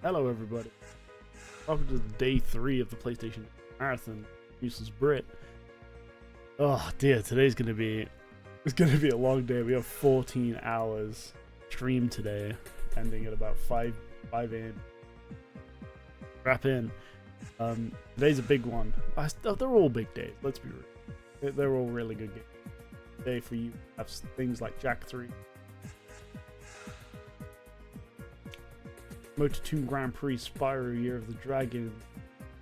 Hello, everybody. Welcome to day 3 of the PlayStation Marathon. Useless Brit. Oh dear, today's gonna be a long day. We have 14 hours stream today, ending at about 5 a.m. Wrap in. Today's a big one. They're all big days. Let's be real. They're all really good games. Today for you have things like Jack 3. Motor2 Grand Prix, Spyro Year of the Dragon,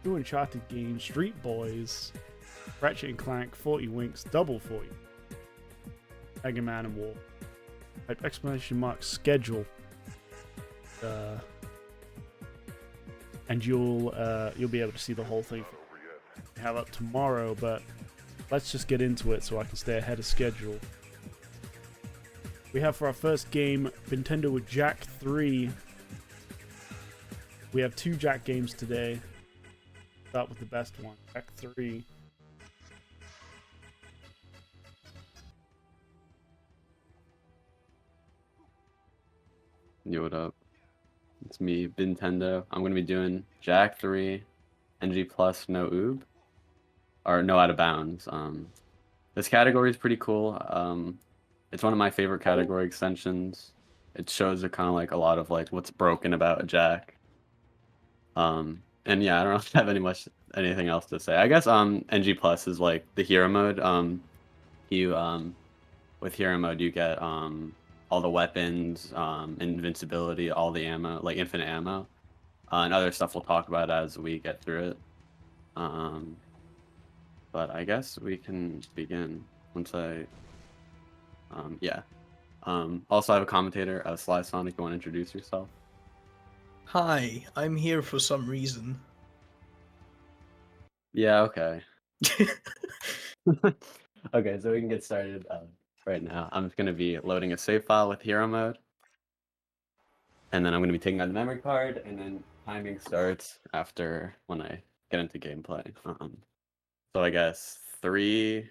2 Uncharted games, Street Boys, Ratchet and Clank, 40 Winks, Double 40, Mega Man and War, type exclamation mark schedule, and you'll be able to see the whole thing. We have up tomorrow, but let's just get into it so I can stay ahead of schedule. We have for our first game Nintendo with Jack 3. We have 2 Jack games today. Start with the best one, Jack 3. Yo, what up? It's me, Nintendo. I'm gonna be doing Jack 3, NG plus No OoB, or No Out of Bounds. This category is pretty cool. It's one of my favorite category extensions. It shows a kind of like a lot of like what's broken about a Jack. And yeah, I don't really have anything else to say. I guess NG plus is like the hero mode. With hero mode you get all the weapons, invincibility, all the ammo, like infinite ammo, and other stuff we'll talk about as we get through it. But I guess we can begin once I also I have a commentator, Sly Sonic. You want to introduce yourself? Hi, I'm here for some reason. Yeah, okay. Okay, so we can get started right now. I'm just going to be loading a save file with hero mode. And then I'm going to be taking out the memory card, and then timing starts after when I get into gameplay. So I guess 3,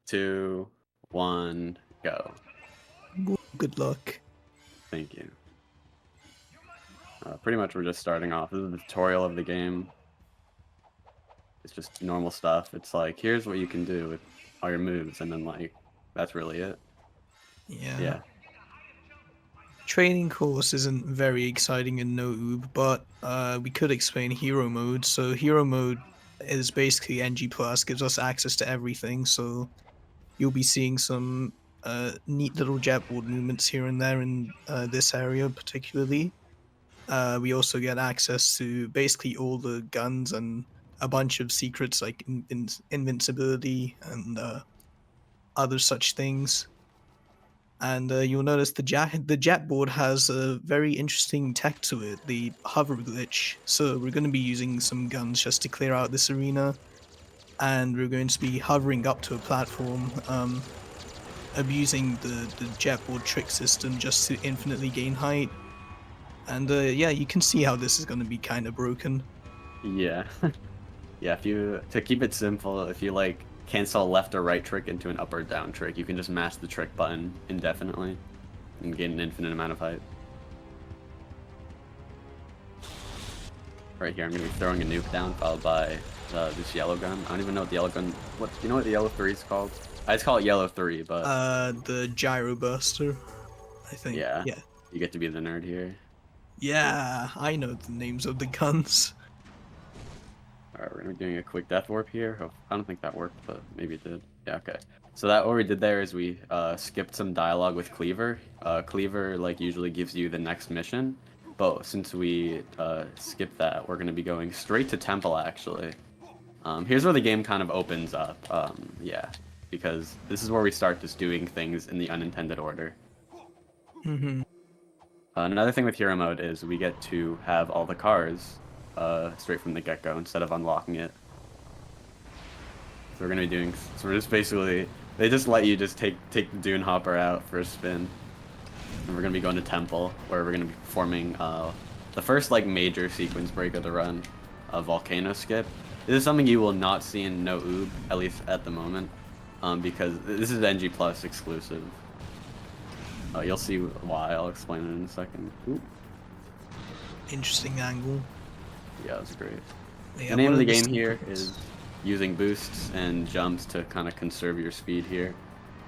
2, 1, go. Good luck. Thank you. Pretty much we're just starting off. This is the tutorial of the game. It's just normal stuff. It's like, here's what you can do with all your moves, and then like, that's really it. Yeah. Training course isn't very exciting in No OoB, but we could explain hero mode. So hero mode is basically NG+, gives us access to everything, so you'll be seeing some neat little jetboard movements here and there in this area particularly. We also get access to basically all the guns and a bunch of secrets like invincibility and other such things. And you'll notice the jetboard has a very interesting tech to it, the hover glitch. So we're going to be using some guns just to clear out this arena, and we're going to be hovering up to a platform, abusing the jetboard trick system just to infinitely gain height. And yeah, you can see how this is going to be kind of broken. Yeah. Yeah, to keep it simple, if you like cancel a left or right trick into an up or down trick, you can just mash the trick button indefinitely and gain an infinite amount of height. Right here, I'm going to be throwing a nuke down, followed by this yellow gun. I don't even know what the yellow gun... Do you know what the yellow 3 is called? I just call it yellow 3, but... The gyro buster, I think. Yeah. Yeah. You get to be the nerd here. Yeah, I know the names of the guns. Alright, we're going to be doing a quick death warp here. Oh, I don't think that worked, but maybe it did. Yeah, okay. So what we did there is we skipped some dialogue with Cleaver. Cleaver like usually gives you the next mission, but since we skipped that, we're going to be going straight to Temple, actually. Here's where the game kind of opens up. Yeah, because this is where we start just doing things in the unintended order. Mm-hmm. Another thing with hero mode is we get to have all the cars straight from the get-go instead of unlocking it. So we're gonna be doing. So we're just basically they just let you just take the Dune Hopper out for a spin, and we're gonna be going to Temple where we're gonna be performing the first like major sequence break of the run, a volcano skip. This is something you will not see in No OoB, at least at the moment, because this is NG Plus exclusive. You'll see why. I'll explain it in a second. Ooh. interesting angle. Yeah, it was great. Yeah, The name one of the the game here secrets- is using boosts and jumps to kind of conserve your speed here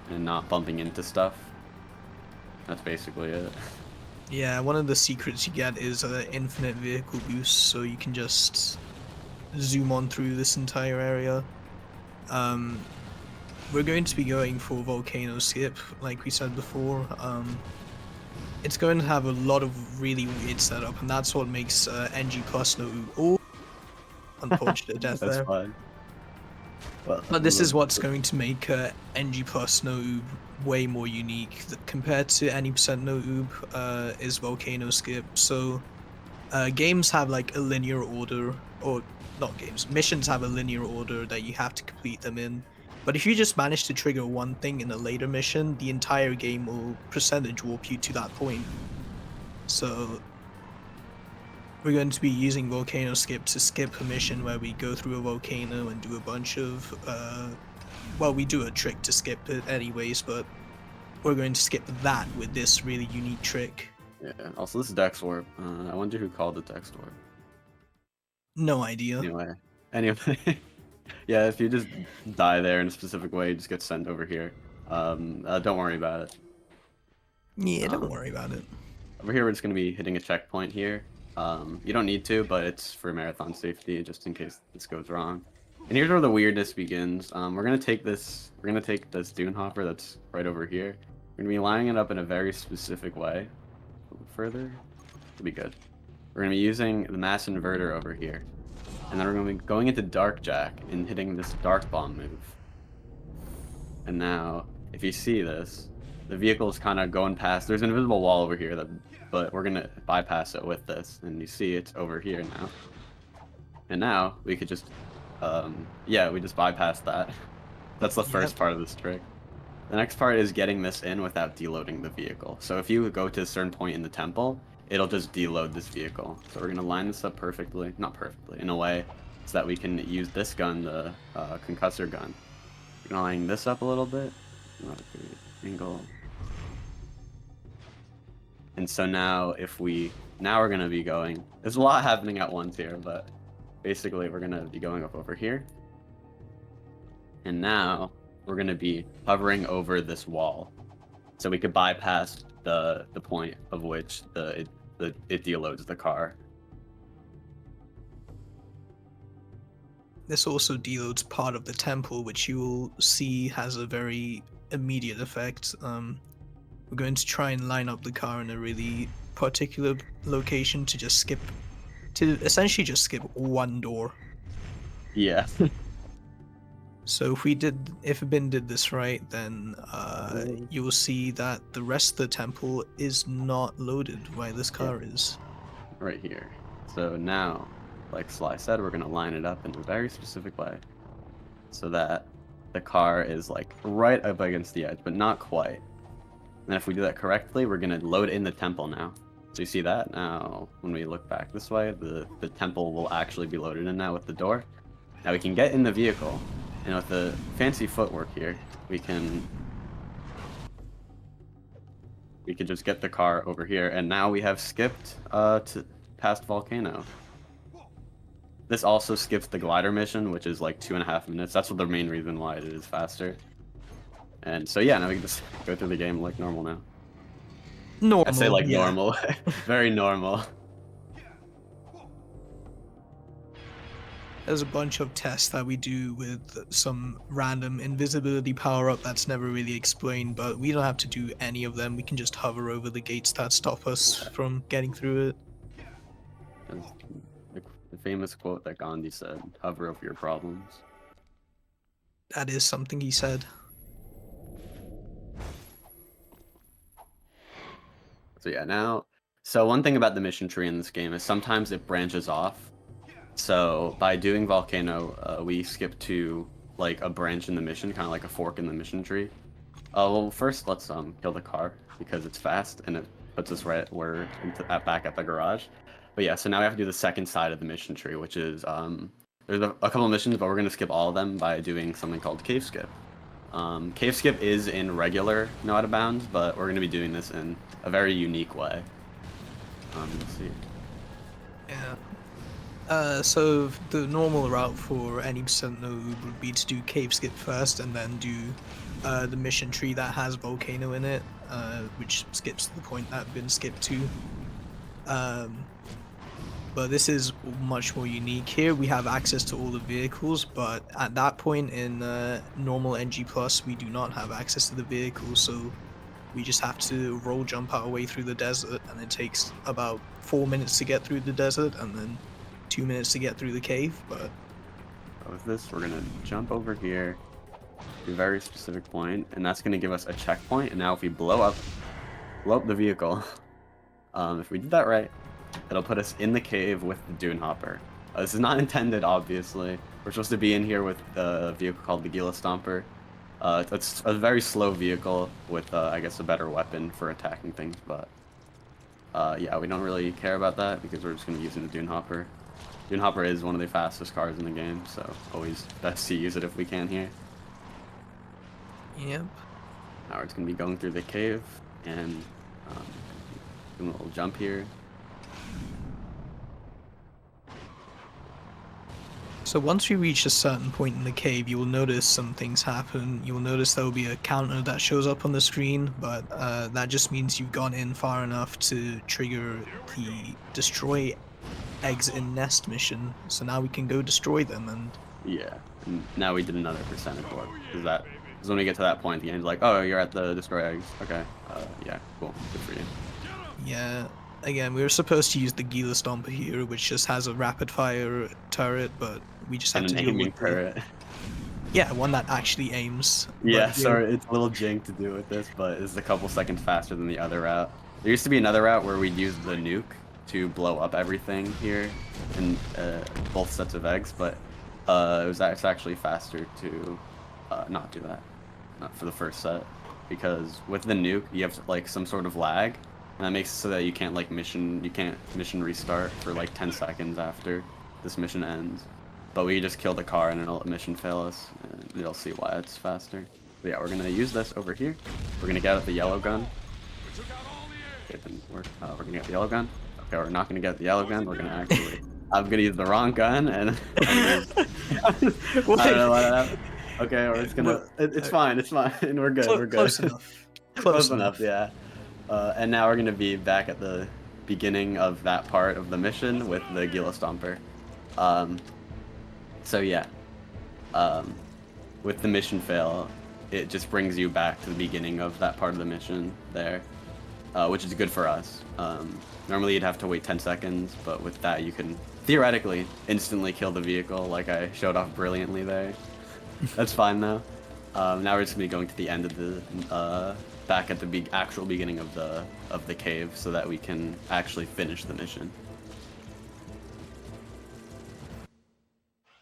and not bumping into stuff. That's basically it. Yeah, one of the secrets you get is infinite vehicle boost, so you can just zoom on through this entire area. We're going to be going for Volcano Skip, like we said before. It's going to have a lot of really weird setup, and that's what makes NG plus no OoB. Oh, unfortunate death That's there. fun. Well, But this is what's going to make NG plus no OoB way more unique. Compared to any percent no OoB is Volcano Skip. So games have like a linear order, or not games, missions have a linear order that you have to complete them in. But if you just manage to trigger one thing in a later mission, the entire game will percentage warp you to that point. So we're going to be using Volcano Skip to skip a mission where we go through a volcano and do a bunch of, well, we do a trick to skip it anyways, but we're going to skip that with this really unique trick. Yeah. Also, this is Dex Warp. I wonder who called it Dex Warp. No idea. Anyway. Yeah, if you just die there in a specific way, you just get sent over here. Don't worry about it. Yeah, don't worry about it. Over here, we're just going to be hitting a checkpoint here. You don't need to, but it's for marathon safety, just in case this goes wrong. And here's where the weirdness begins. We're gonna take this dune hopper that's right over here. We're gonna be lining it up in a very specific way. A little further, it'll be good. We're gonna be using the mass inverter over here, and then we're gonna be going into Dark Jack and hitting this Dark Bomb move. And now, if you see this, the vehicle is kind of going past. There's an invisible wall over here but we're gonna bypass it with this, and you see it's over here now. And now we could just, yeah, we just bypassed that. That's the first part of this trick. The next part is getting this in without deloading the vehicle. So if you go to a certain point in the temple, it'll just deload this vehicle. So we're gonna line this up perfectly, not perfectly, in a way so that we can use this gun, the concussor gun. We're gonna line this up a little bit. Angle. And so now we're gonna be going, there's a lot happening at once here, but basically we're gonna be going up over here. And now we're gonna be hovering over this wall. So we could bypass the point of which it deloads the car. This also deloads part of the temple, which you will see has a very immediate effect. We're going to try and line up the car in a really particular location to essentially just skip one door. Yeah. So if Bin did this right, then you will see that the rest of the temple is not loaded while this car is. Right here. So now, like Sly said, we're gonna line it up in a very specific way, so that the car is like right up against the edge, but not quite. And if we do that correctly, we're gonna load in the temple now. So you see that? Now, when we look back this way, the temple will actually be loaded in now with the door. Now we can get in the vehicle, and with the fancy footwork here, we could just get the car over here, and now we have skipped past Volcano. This also skips the glider mission, which is like 2.5 minutes. That's the main reason why it is faster. And so yeah, now we can just go through the game like normal now. Normal. I say like yeah. normal, very normal. There's a bunch of tests that we do with some random invisibility power-up that's never really explained, but we don't have to do any of them. We can just hover over the gates that stop us from getting through it. The famous quote that Gandhi said, "Hover over your problems." That is something he said. So yeah, now, so one thing about the mission tree in this game is sometimes it branches off. So by doing Volcano, we skip to like a branch in the mission, kind of like a fork in the mission tree. Well, first let's kill the car because it's fast and it puts us right where back at the garage. But yeah, so now we have to do the second side of the mission tree, which is there's a couple of missions, but we're gonna skip all of them by doing something called Cave Skip. Cave Skip is in regular No Out of Bounds, but we're going to be doing this in a very unique way. Let's see. Yeah. So the normal route for any percent no oob would be to do cave skip first and then do the mission tree that has volcano in it, which skips to the point that been skipped to. But this is much more unique. Here we have access to all the vehicles, but at that point in normal NG Plus, we do not have access to the vehicles, so we just have to roll jump our way through the desert, and it takes about 4 minutes to get through the desert, and then 2 minutes to get through the cave. But With this, we're gonna jump over here to a very specific point, and that's gonna give us a checkpoint. And now if we blow up the vehicle, if we did that right, it'll put us in the cave with the Dune Hopper. This is not intended, obviously. We're supposed to be in here with a vehicle called the Gila Stomper. It's a very slow vehicle with, I guess, a better weapon for attacking things, but yeah, we don't really care about that because we're just going to be using the Dune Hopper. Dune Hopper is one of the fastest cars in the game, so always best to use it if we can here. yep. Now we're just going to be going through the cave and doing a little jump here. So once we reach a certain point in the cave, you will notice some things happen. You will notice there will be a counter that shows up on the screen, but that just means you've gone in far enough to trigger the destroy eggs in nest mission. So now we can go destroy them, and Yeah, and now we did another percentage work. Because when we get to that point, the game's like, oh, you're at the destroy eggs. Okay, yeah, cool, good for you. yeah. Again, we were supposed to use the Gila Stomper here, which just has a rapid fire turret, but we just have And to an deal aiming with turret. yeah, one that actually aims. Yeah, But sorry, it's a little jank to do with this, but it's a couple seconds faster than the other route. There used to be another route where we'd use the nuke to blow up everything here in both sets of eggs, but it's actually faster to not do that, not for the first set, because with the nuke you have like some sort of lag, and that makes it so that you can't mission restart for like 10 seconds after this mission ends. But we just kill the car and it'll mission fail us, and you'll see why it's faster. But yeah, we're gonna use this over here. We're gonna get out the yellow gun. Okay, it didn't work. We're gonna get the yellow gun. Okay, we're not gonna get the yellow gun. We're gonna actually. I'm gonna use the wrong gun and. I don't know why that happened. Okay, we're just gonna. It's fine. It's fine. We're good. We're good. Close enough. Close enough. Yeah. And now we're gonna be back at the beginning of that part of the mission with the Gila Stomper. So yeah, with the mission fail, it just brings you back to the beginning of that part of the mission there, which is good for us. Normally you'd have to wait 10 seconds, but with that you can theoretically instantly kill the vehicle like I showed off brilliantly there. That's fine though. Now we're just gonna be going to the end of the, back at the actual beginning of the cave so that we can actually finish the mission.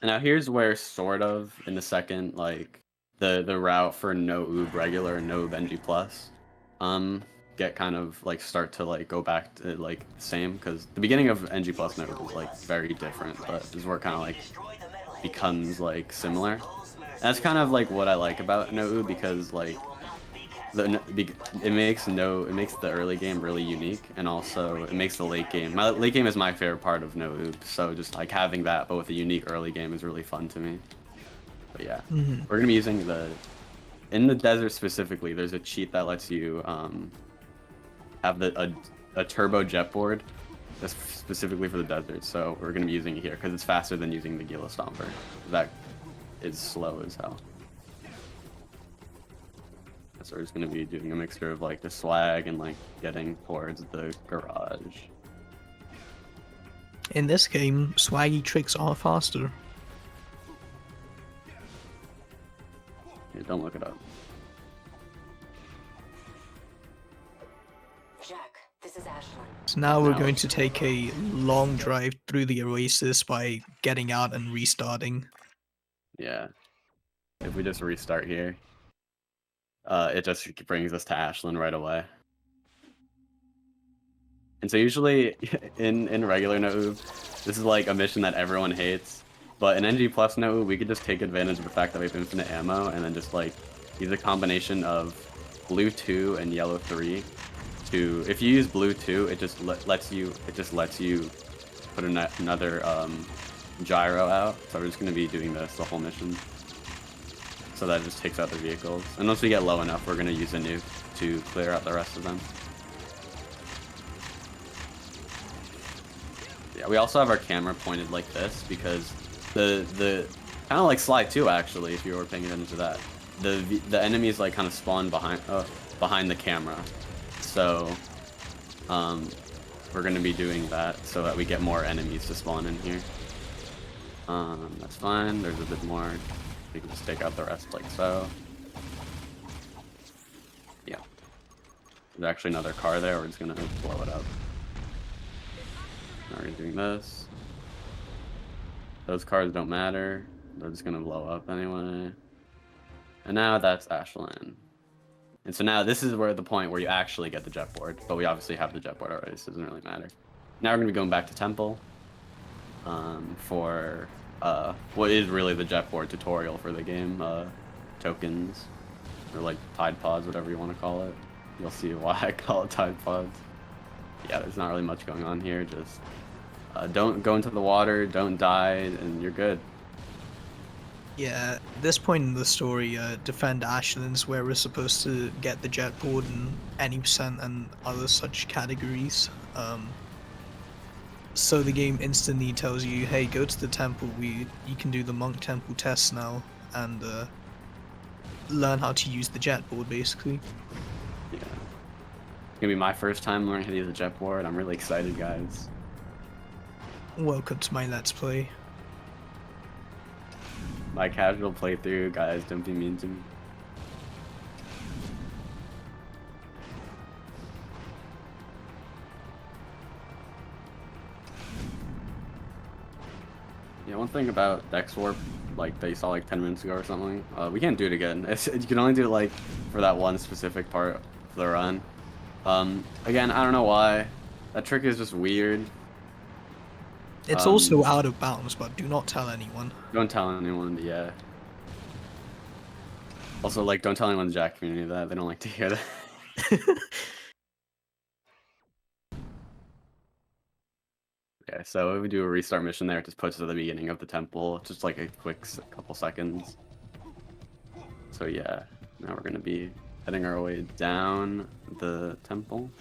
And now here's where sort of in the second, like the route for No OoB regular and No OoB NG plus get kind of like start to like go back to like the same, because the beginning of NG plus No OoB is like very different, but this is where it kind of like becomes like similar. And that's kind of like what I like about No OoB, because like it makes the early game really unique, and also it makes the late game. My late game is my favorite part of No OoB, so just like having that but with a unique early game is really fun to me. But yeah, we're gonna be using in the desert specifically. There's a cheat that lets you have a turbo jet board that's specifically for the desert. So we're gonna be using it here because it's faster than using the Gila Stomper. That is slow as hell. So we're just gonna be doing a mixture of like the swag and like getting towards the garage. in this game, swaggy tricks are faster. Yeah, don't look it up. Jack, this is Ashlyn. So now we're going to take a long drive through the oasis by getting out and restarting. Yeah. If we just restart here, it just brings us to Ashlyn right away. And so usually in regular No OoB, this is like a mission that everyone hates. But in NG Plus No OoB, we could just take advantage of the fact that we have infinite ammo and then just like use a combination of blue 2 and yellow 3 to, if you use blue 2, it just lets you put put another gyro out. So we're just going to be doing this the whole mission. So that just takes out the vehicles. And once we get low enough, we're going to use a nuke to clear out the rest of them. Yeah, we also have our camera pointed like this because the kind of like Slide 2 actually, if you were paying attention to that. The enemies like kind of spawn behind the camera. So we're going to be doing that so that we get more enemies to spawn in here. That's fine. There's a bit more. We can just take out the rest like so. Yeah. There's actually another car there. We're just going to blow it up. Now we're doing this. Those cars don't matter. They're just going to blow up anyway. And now that's Ashland. And so now this is where the point where you actually get the jet board. But we obviously have the jet board already, so it doesn't really matter. Now we're going to be going back to Temple for what is really the jet board tutorial for the game. Tokens, or like Tide Pods, whatever you want to call it. You'll see why I call it Tide Pods. Yeah, there's not really much going on here. Just don't go into the water, don't die, and you're good. Yeah, at this point in the story, defend Ashlands, where we're supposed to get the jet board and any percent and other such categories. So the game instantly tells you, hey, go to the temple. You can do the monk temple test now and learn how to use the jet board, basically. Yeah, it's gonna be my first time learning how to use the jet board. I'm really excited, guys. Welcome to my Let's Play. My casual playthrough, guys, don't be mean to me. Yeah, one thing about Dex Warp, like that you saw like 10 minutes ago or something, we can't do it again. You can only do it like for that one specific part of the run. Again, I don't know why. That trick is just weird. It's also out of bounds, but do not tell anyone. Don't tell anyone, yeah. Also, like, don't tell anyone in the Jack community that. They don't like to hear that. Okay, so if we do a restart mission there, it just puts us at the beginning of the temple. Just like a quick couple seconds. So yeah, now we're going to be heading our way down the temple.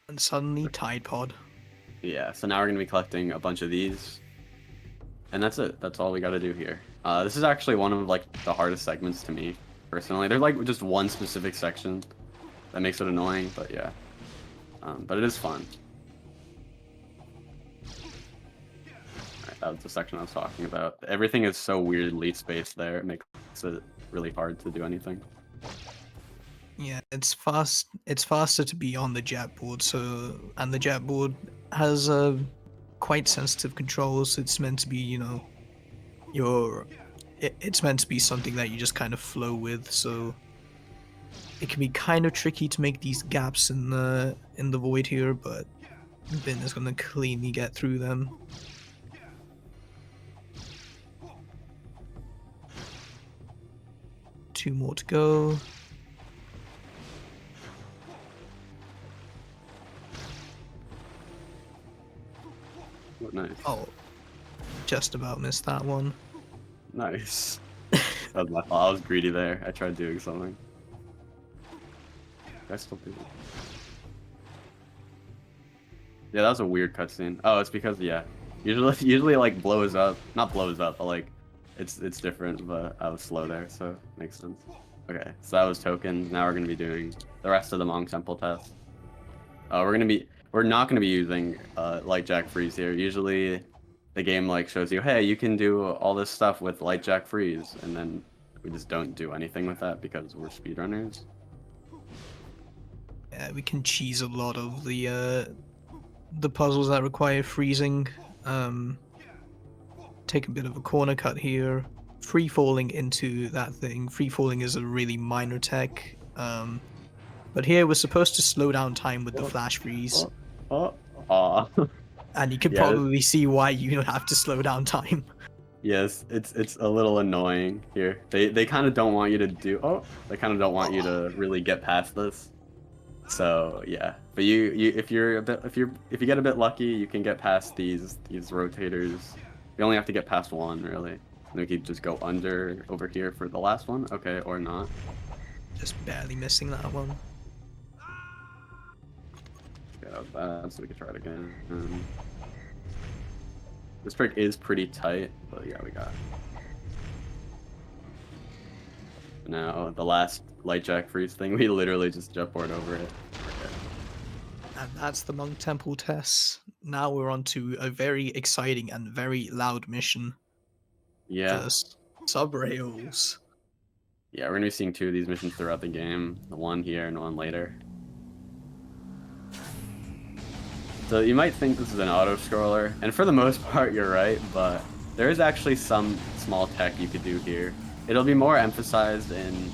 And suddenly, Tide Pod. Yeah, so now we're going to be collecting a bunch of these. And that's it. That's all we got to do here. This is actually one of like the hardest segments to me, personally. There's like just one specific section that makes it annoying, but yeah. But it is fun. Alright, that was the section I was talking about. Everything is so weirdly spaced there. It makes it really hard to do anything. Yeah, it's faster to be on the jet board, and the jet board has quite sensitive controls. It's meant to be, you know, it's meant to be something that you just kind of flow with, so it can be kind of tricky to make these gaps in the void here, but Ben is gonna cleanly get through them. Two more to go. Nice. Oh, just about missed that one. Nice. That was my fault. I was greedy there. I tried doing something. I still do it. Yeah, that was a weird cutscene. Oh, it's because yeah, usually like blows up, not blows up, but like it's different. But I was slow there, so it makes sense. Okay, so that was tokens. Now we're gonna be doing the rest of the Monk Temple test. We're not gonna be using Light Jack Freeze here. Usually, the game like shows you, hey, you can do all this stuff with Light Jack Freeze, and then we just don't do anything with that because we're speedrunners. Yeah, we can cheese a lot of the puzzles that require freezing. Take a bit of a corner cut here. Free falling into that thing. Free falling is a really minor tech. But here we're supposed to slow down time with the flash freeze. Oh, aw. And you can Yeah, probably see why you don't have to slow down time. yes, it's a little annoying here. They kind of don't want you to do. Oh, they kind of don't want you to really get past this. So yeah, but you if you're a bit if you get a bit lucky, you can get past these rotators. You only have to get past one really. And we could just go under over here for the last one, okay, or not. Just barely missing that one. Yeah, that so we could try it again. This trick is pretty tight, but yeah, we got it. Now the last light jack freeze thing, we literally just jetboard over it. Okay. And that's the Monk Temple test. Now we're on to a very exciting and very loud mission. Yeah. The Subrails. Yeah, we're gonna be seeing 2 of these missions throughout the game. The one here and one later. So you might think this is an auto-scroller, and for the most part you're right, but there is actually some small tech you could do here. It'll be more emphasized in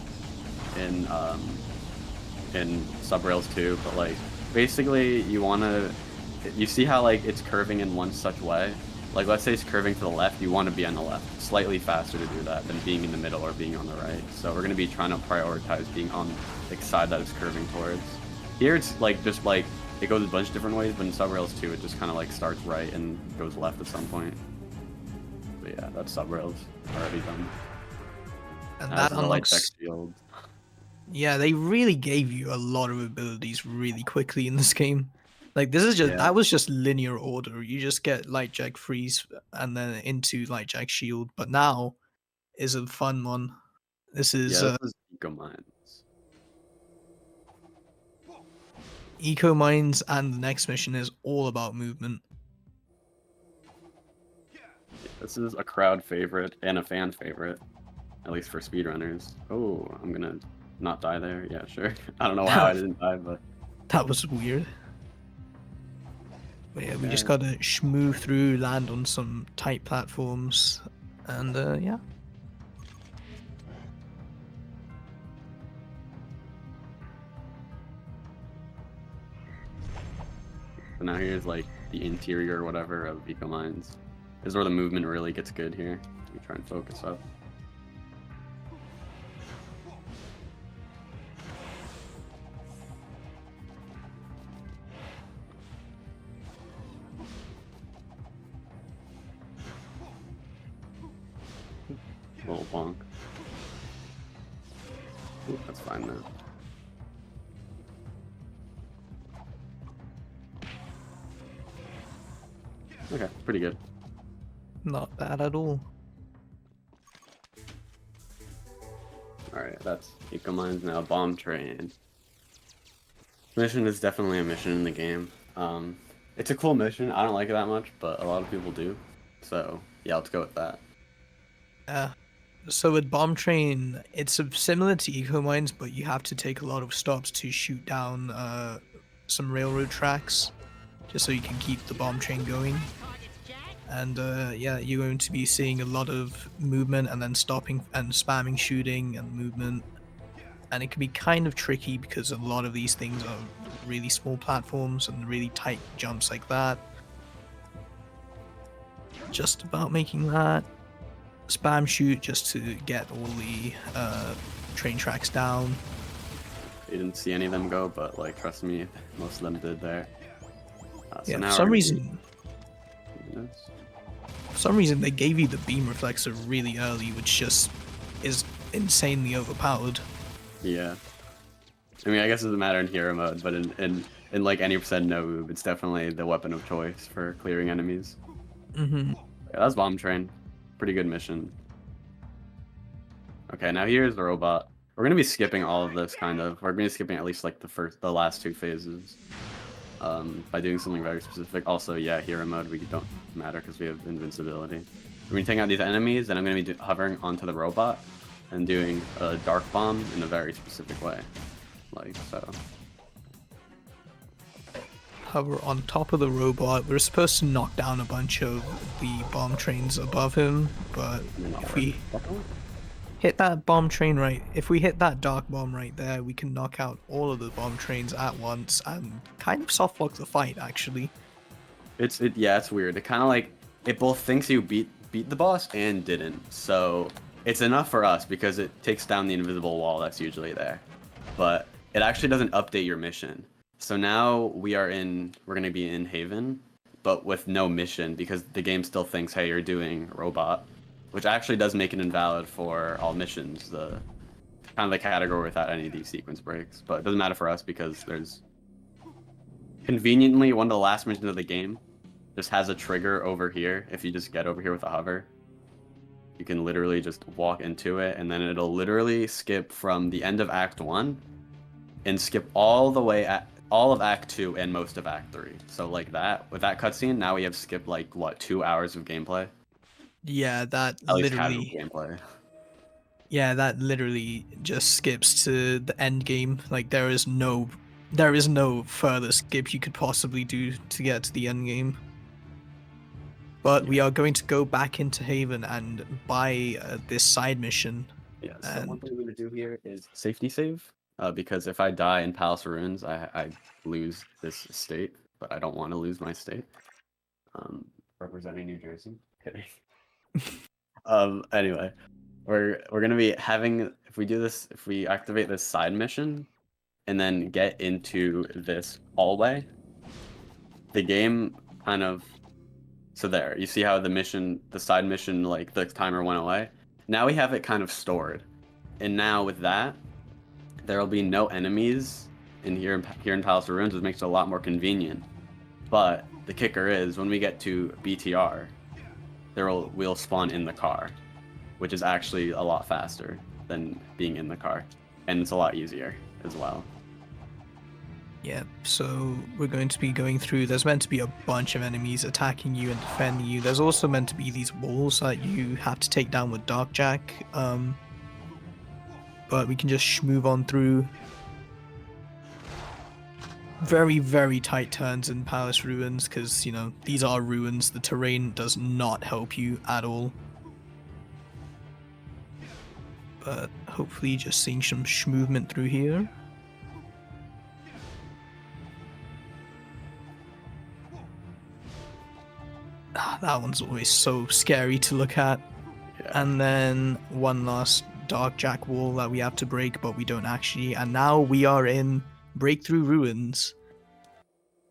Subrails 2, but like basically you see how like it's curving in one such way? Like let's say it's curving to the left, you want to be on the left. Slightly faster to do that than being in the middle or being on the right. So we're gonna be trying to prioritize being on the side that it's curving towards. Here it's like just like it goes a bunch of different ways, but in Subrails 2 it just kind of like starts right and goes left at some point. But yeah, that's Subrails already done. And As that the light unlocks. check field. Yeah, they really gave you a lot of abilities really quickly in this game. Like this is just Yeah. that was just linear order. You just get light jack freeze and then into light jack shield. But now is a fun one. This is Yeah, this is Eco Mines. Eco Mines, and the next mission is all about movement. This is a crowd favorite and a fan favorite, at least for speedrunners. Oh, I'm gonna not die there. Yeah, sure. I don't know how I didn't die, but That was weird. But yeah, we just Yeah. gotta schmoo through, land on some tight platforms, and yeah. so now here's like the interior or whatever of Eco Mines. This is where the movement really gets good here. We try and focus up. Little bonk. Ooh, that's fine now. Okay, pretty good. Not bad at all. Alright, that's Eco Mines now. Bomb Train. Mission is definitely a mission in the game. It's a cool mission. I don't like it that much, but a lot of people do. So, yeah, let's go with that. So with Bomb Train, it's similar to Eco Mines, but you have to take a lot of stops to shoot down some railroad tracks, just so you can keep the bomb train going. And yeah, you're going to be seeing a lot of movement and then stopping and spamming shooting and movement. And it can be kind of tricky because a lot of these things are really small platforms and really tight jumps like that. Just about making that. Spam shoot just to get all the train tracks down. You didn't see any of them go, but like, trust me, most of them did there. So Yeah, now for some we're reason, gonna be- for some reason they gave you the beam reflexor really early, which just is insanely overpowered. Yeah. I mean, I guess it doesn't matter in hero mode, but in like any percent no OoB, it's definitely the weapon of choice for clearing enemies. Mm-hmm. Yeah, that's Bomb Train. Pretty good mission. Okay, now here's the robot. We're gonna be skipping all of this, kind of. We're gonna be skipping at least like the last 2 phases. By doing something very specific. Also, yeah, hero mode, we don't matter because we have invincibility. We're gonna take out these enemies, and I'm gonna be hovering onto the robot and doing a dark bomb in a very specific way. Like so. Hover on top of the robot. We're supposed to knock down a bunch of the bomb trains above him, but if we Hit that bomb train right. If we hit that dark bomb right there, we can knock out all of the bomb trains at once and kind of soft lock the fight, actually. Yeah, it's weird. It kind of like it both thinks you beat the boss and didn't. So it's enough for us because it takes down the invisible wall that's usually there. But it actually doesn't update your mission. So now we're gonna be in Haven, but with no mission because the game still thinks, hey, you're doing robot, which actually does make it invalid for all missions. The kind of the category without any of these sequence breaks. But it doesn't matter for us because there's conveniently one of the last missions of the game just has a trigger over here. If you just get over here with a hover, you can literally just walk into it, and then it'll literally skip from the end of Act 1 and skip all the way at all of Act 2 and most of Act 3. So like that, with that cutscene, now we have skipped like what, 2 hours of gameplay? Yeah, that At least casual literally. gameplay. Yeah, that literally just skips to the end game. Like there is no further skip you could possibly do to get to the end game. But we are going to go back into Haven and buy this side mission. Yeah, so one thing we're going to do here is safety save, because if I die in Palace Ruins, I lose this state, but I don't want to lose my state. Representing New Jersey. Kidding. Anyway, we're going to be having, if we activate this side mission, and then get into this hallway, the game kind of... So there, you see how the side mission, like the timer went away? Now we have it kind of stored. And now with that, there will be no enemies here in Palace of Ruins, which makes it a lot more convenient. But the kicker is, when we get to BTR, we'll spawn in the car, which is actually a lot faster than being in the car. And it's a lot easier as well. Yeah, so we're going to be going through, there's meant to be a bunch of enemies attacking you and defending you. There's also meant to be these walls that you have to take down with Darkjack. But we can just move on through. Very, very tight turns in Palace Ruins, because, you know, these are ruins. The terrain does not help you at all. But hopefully just seeing some movement through here. That one's always so scary to look at. Yeah. And then one last Darkjack wall that we have to break, but we don't actually. And now we are in Breakthrough Ruins.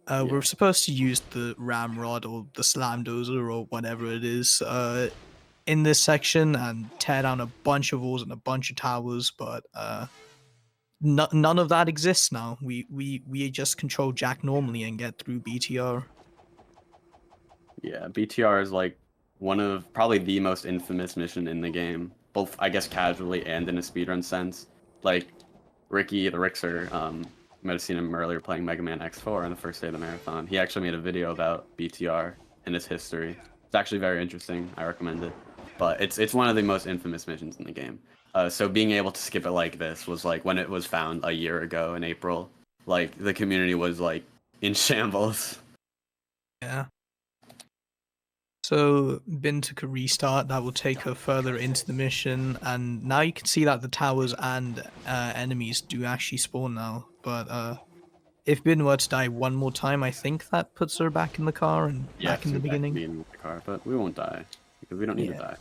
We're supposed to use the Ramrod or the Slam Dozer or whatever it is in this section and tear down a bunch of walls and a bunch of towers, but none of that exists now. We just control Jack normally and get through BTR. Yeah, BTR is like one of probably the most infamous mission in the game, both I guess casually and in a speedrun sense. Like Ricky the Rixer, you might have seen him earlier playing Mega Man X4 on the first day of the marathon. He actually made a video about BTR and its history. It's actually very interesting. I recommend it. But it's one of the most infamous missions in the game. So being able to skip it like this was like when it was found a year ago in April. Like the community was like in shambles. Yeah. So Bin took a restart that will take her further into the mission, and now you can see that the towers and enemies do actually spawn now. But if Bin were to die one more time, I think that puts her back in the car and back in the beginning. In the car, but we won't die because we don't need to die.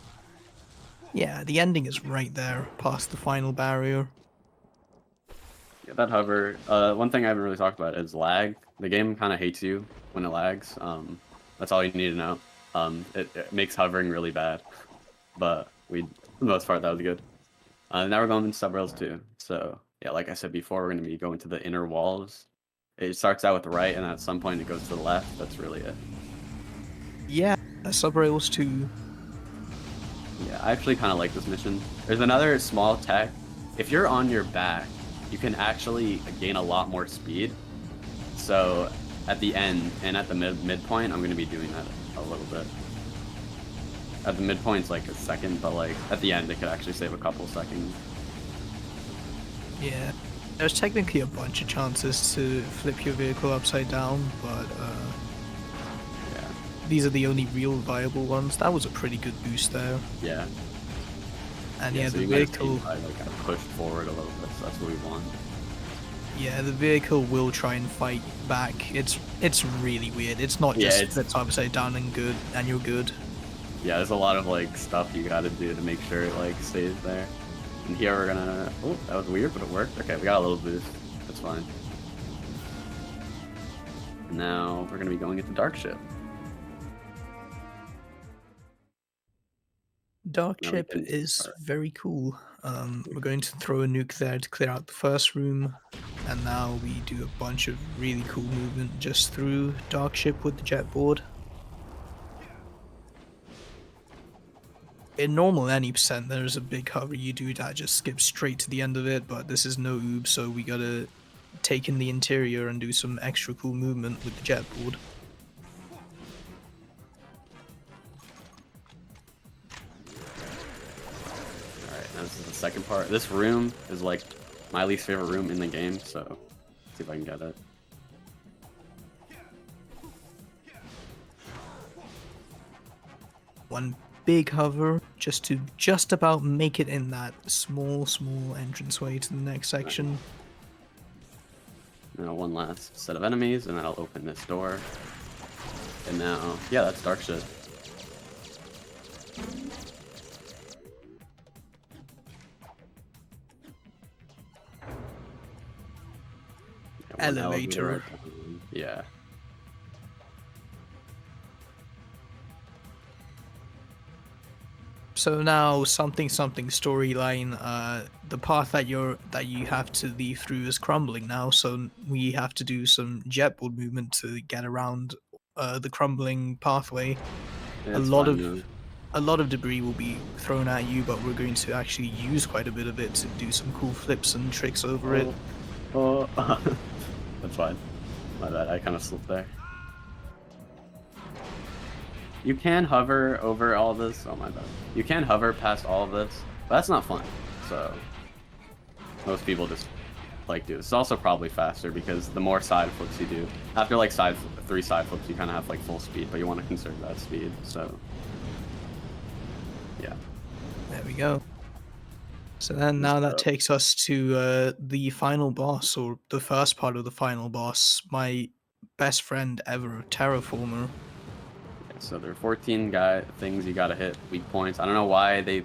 Yeah, the ending is right there, past the final barrier. Yeah, that hover. One thing I haven't really talked about is lag. The game kind of hates you when it lags. That's all you need to know. It makes hovering really bad, but for the most part, that was good. Now we're going into sub-rails too. So yeah, like I said before, we're going to be going to the inner walls. It starts out with the right, and at some point it goes to the left. That's really it. Yeah, sub-rails too. Yeah, I actually kind of like this mission. There's another small tech. If you're on your back, you can actually gain a lot more speed. So at the end and at the midpoint, I'm going to be doing that a little bit. At the midpoint's like a second, but like at the end it could actually save a couple seconds. Yeah, there's technically a bunch of chances to flip your vehicle upside down, but yeah, these are the only real viable ones. That was a pretty good boost there. Yeah. And Yeah, yeah, so the you might have seen vehicle. I like kind of pushed forward a little bit, so that's what we want. Yeah, the vehicle will try and fight back. It's really weird. It's not Yeah, just it's flip upside down and good, and you're good. yeah, there's a lot of like stuff you gotta do to make sure it like stays there. And here we're gonna oh, that was weird, but it worked. Okay, we got a little boost. That's fine. Now we're gonna be going into dark ship. Dark Now we ship can is start. very cool. We're going to throw a nuke there to clear out the first room, and now we do a bunch of really cool movement just through dark ship with the jet board. In normal any percent, there's a big hover you do that just skips straight to the end of it, but this is no OoB, so we gotta take in the interior and do some extra cool movement with the jet board. Alright, now this is the second part. This room is like my least favorite room in the game, so let's see if I can get it. One big hover just to just about make it in that small entranceway to the next section. Now one last set of enemies, and then I'll open this door. And now, yeah, that's dark ship. Yeah, one Elevator. right down. Yeah. So now something storyline. The path that you have to leave through is crumbling now. So we have to do some jetboard movement to get around the crumbling pathway. Yeah, A it's lot fine, of though. a lot of debris will be thrown at you, but we're going to actually use quite a bit of it to do some cool flips and tricks over it. Oh, that's fine. My bad, I kind of slipped there. You can hover over all this. Oh, my bad. You can hover past all of this, but that's not fun. So, most people just like do this. It's also probably faster because the more side flips you do, after like 3 side flips, you kind of have like full speed, but you want to conserve that speed. So, yeah. There we go. So then now that takes us to the final boss, or the first part of the final boss, my best friend ever, Terraformer. So there are 14 things you gotta hit, weak points. I don't know why the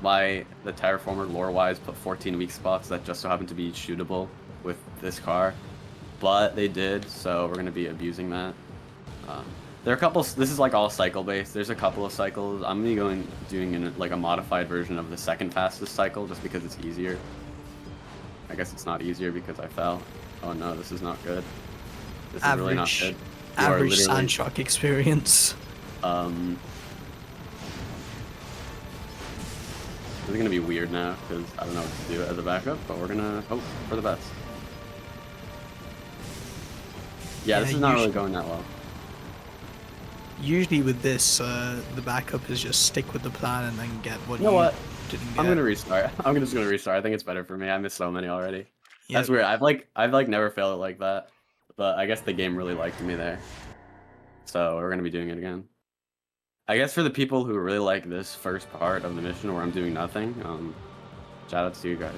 Terraformer lore-wise put 14 weak spots that just so happen to be shootable with this car, but they did, so we're gonna be abusing that. There are a couple. This is like all cycle based. There's a couple of cycles. I'm gonna be doing like a modified version of the second fastest cycle just because it's easier. I guess it's not easier because I fell. Oh no, this is not good. This is really not good. Average sand shock experience. This is gonna be weird now because I don't know what to do as a backup, but we're gonna hope for the best. Yeah, this is not really going that well. Usually with this, the backup is just stick with the plan and then get what you know what? didn't get. I'm gonna restart. I'm just gonna restart. I think it's better for me. I missed so many already. Yep. That's weird. I've never failed it like that, but I guess the game really liked me there. So we're gonna be doing it again. I guess for the people who really like this first part of the mission where I'm doing nothing, shout out to you guys.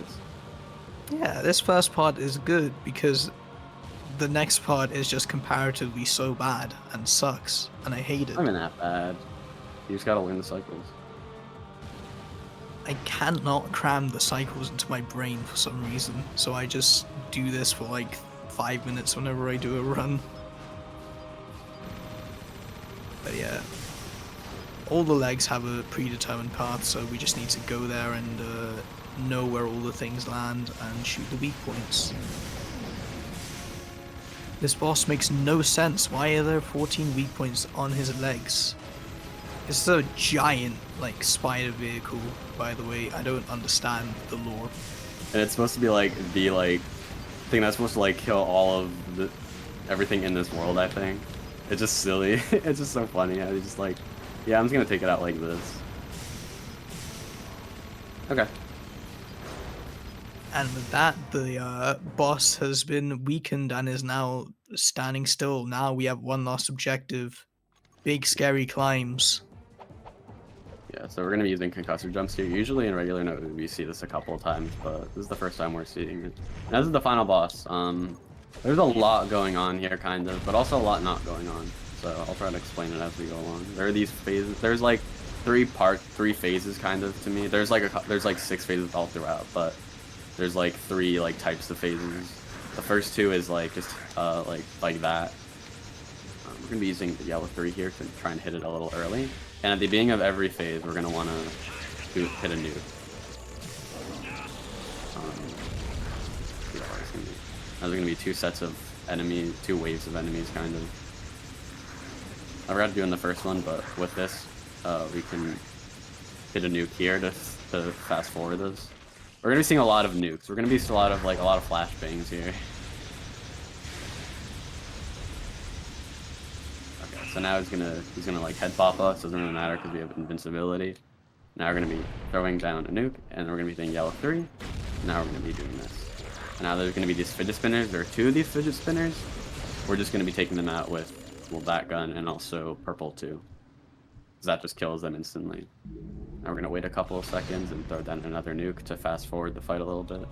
Yeah, this first part is good because the next part is just comparatively so bad and sucks, and I hate it. Not even that bad. You just gotta learn the cycles. I cannot cram the cycles into my brain for some reason, so I just do this for like 5 minutes whenever I do a run. But yeah, all the legs have a predetermined path, so we just need to go there and know where all the things land and shoot the weak points. This boss makes no sense. Why are there 14 weak points on his legs? This is a giant, like, spider vehicle, by the way. I don't understand the lore. And it's supposed to be like the thing that's supposed to like kill all of everything in this world, I think. It's just silly. It's just so funny. I just like, yeah, I'm just gonna take it out like this. Okay. And with that, the boss has been weakened and is now standing still. Now we have one last objective. Big scary climbs. Yeah, so we're gonna be using concussive jumps here. Usually in regular No OoB we see this a couple of times, but this is the first time we're seeing it. Now this is the final boss. There's a lot going on here, kind of, but also a lot not going on. So I'll try to explain it as we go along. There are these phases. There's like three phases, kind of, to me. There's like 6 phases all throughout, but there's like 3 like types of phases. The first 2 is like just like that. We're gonna be using the yellow 3 here to try and hit it a little early. And at the beginning of every phase, we're gonna want to hit a nuke. Yeah, there's gonna be 2 sets of enemy, 2 waves of enemies, kind of. I forgot to do in the first one, but with this, we can hit a nuke here to fast forward this. We're gonna be seeing a lot of nukes. We're gonna be seeing a lot of flashbangs here. Okay, so now he's gonna like head pop us. Doesn't really matter because we have invincibility. Now we're gonna be throwing down a nuke, and we're gonna be hitting yellow 3. Now we're gonna be doing this. And now there's gonna be these fidget spinners. There are 2 of these fidget spinners. We're just gonna be taking them out with that gun and also purple too. That just kills them instantly. Now we're gonna wait a couple of seconds and throw down another nuke to fast forward the fight a little bit.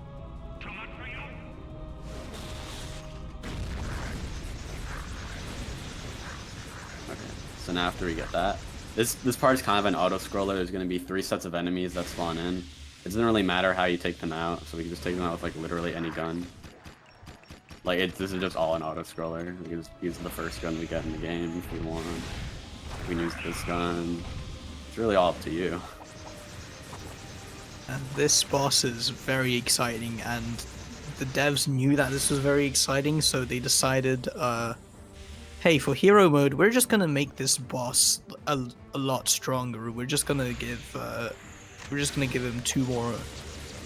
Okay, so now after we get that, this part is kind of an auto scroller. There's gonna be 3 sets of enemies that spawn in. It doesn't really matter how you take them out, so we can just take them out with like literally any gun. Like this is just all an auto scroller. We can just use the first gun we get in the game if we want. We can use this gun. It's really all up to you. And this boss is very exciting, and the devs knew that this was very exciting, so they decided, hey, for hero mode, we're just gonna make this boss a lot stronger. We're just gonna give him 2 more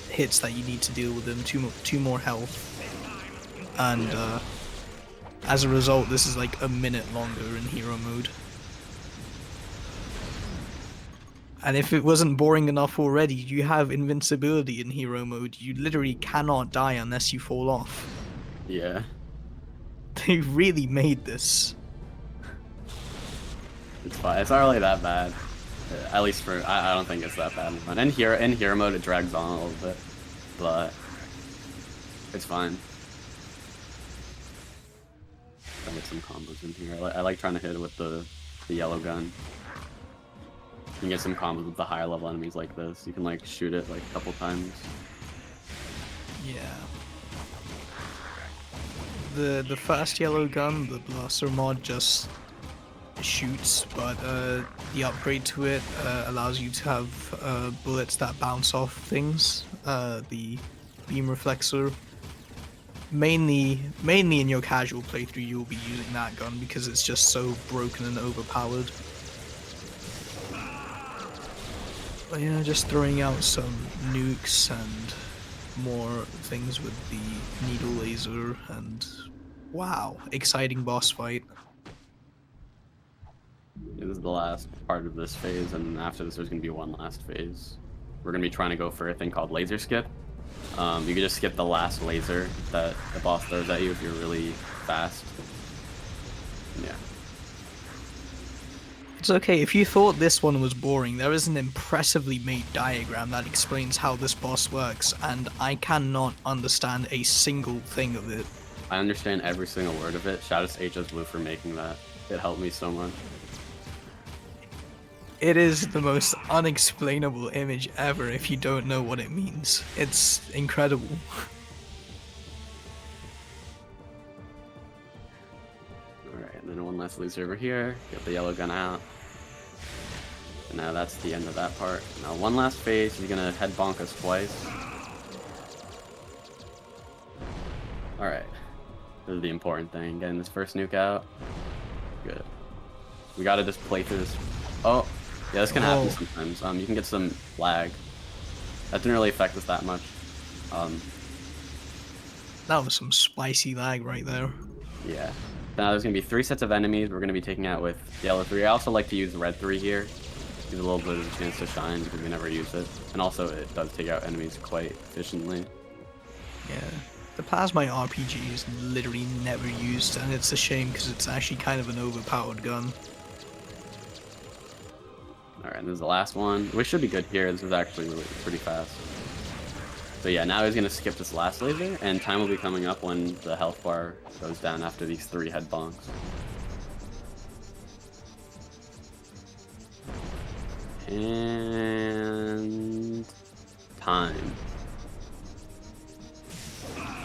hits that you need to deal with him, 2 more health. And as a result, this is like a minute longer in hero mode. And if it wasn't boring enough already, you have invincibility in hero mode. You literally cannot die unless you fall off. Yeah. They really made this. It's fine. It's not really that bad. At least for I don't think it's that bad. In hero mode it drags on a little bit, but it's fine. I get some combos in here. I like trying to hit it with the yellow gun. You can get some combos with the higher level enemies like this. You can like shoot it like a couple times. Yeah. The first yellow gun, the blaster mod, just shoots, but the upgrade to it allows you to have bullets that bounce off things. The beam reflexor. Mainly in your casual playthrough, you'll be using that gun because it's just so broken and overpowered. But yeah, just throwing out some nukes and more things with the needle laser, and wow, exciting boss fight. This is the last part of this phase, and after this there's going to be one last phase. We're going to be trying to go for a thing called laser skip. You can just skip the last laser that the boss throws at you if you're really fast. Yeah. It's okay, if you thought this one was boring, there is an impressively made diagram that explains how this boss works, and I cannot understand a single thing of it. I understand every single word of it. Shout out to HS Blue for making that. It helped me so much. It is the most unexplainable image ever if you don't know what it means. It's incredible. Alright, and then one last laser over here. Get the yellow gun out. And now that's the end of that part. Now one last phase. He's gonna head bonk us twice. Alright. This is the important thing. Getting this first nuke out. Good. We gotta just play through this. Oh! Yeah, this can happen sometimes. You can get some lag. That didn't really affect us that much. That was some spicy lag right there. Yeah. Now there's going to be 3 sets of enemies we're going to be taking out with yellow 3. I also like to use red 3 here. Gives a little bit of a chance to shine because we never use it. And also it does take out enemies quite efficiently. Yeah. The plasma RPG is literally never used, and it's a shame because it's actually kind of an overpowered gun. All right, this is the last one. We should be good here. This is actually really pretty fast. So yeah, now he's gonna skip this last laser, and time will be coming up when the health bar goes down after these 3 head bonks. And time.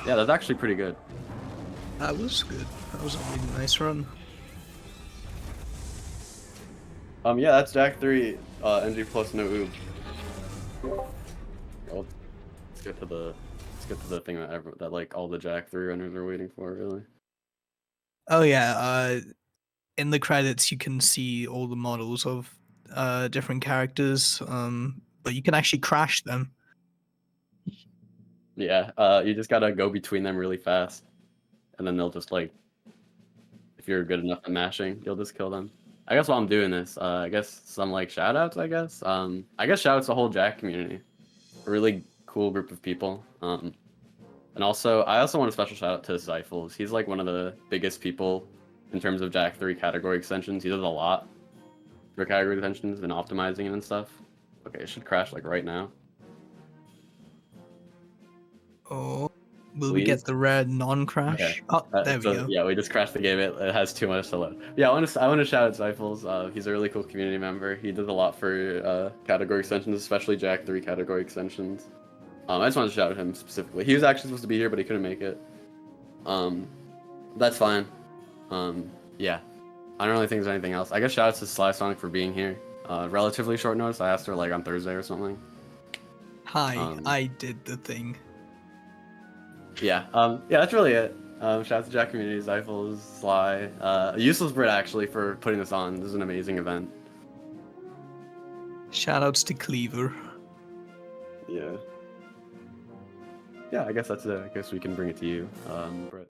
Yeah, that's actually pretty good. That was good. That was a really nice run. Yeah, that's Jack 3, NG plus no oob. Well, let's get to the thing that like all the Jack 3 runners are waiting for, really. Oh yeah, in the credits you can see all the models of different characters, but you can actually crash them. Yeah, you just gotta go between them really fast, and then they'll just like, if you're good enough at mashing, you'll just kill them. I guess while I'm doing this, I guess some like shoutouts. I guess shoutouts to the whole Jack community, a really cool group of people. And also, I also want a special shout out to Zyphles. He's like one of the biggest people in terms of Jack 3 category extensions. He does a lot for category extensions and optimizing it and stuff. Okay, it should crash like right now. Oh, will we Please? get the red non-crash? Okay. Oh, there we go. Yeah, we just crashed the game. It has too much to load. Yeah, I want to shout out Zyphles. He's a really cool community member. He does a lot for category extensions, especially Jack 3 category extensions. I just wanted to shout out him specifically. He was actually supposed to be here, but he couldn't make it. That's fine. Yeah. I don't really think there's anything else. I guess shout out to Sly Sonic for being here. Relatively short notice. I asked her like on Thursday or something. Hi, I did the thing. Yeah. Yeah, that's really it. Shout out to Jack Community, Zyphles, Sly, Useless Brit actually for putting this on. This is an amazing event. Shoutouts to Cleaver. Yeah. Yeah, I guess that's it. I guess we can bring it to you, Brit.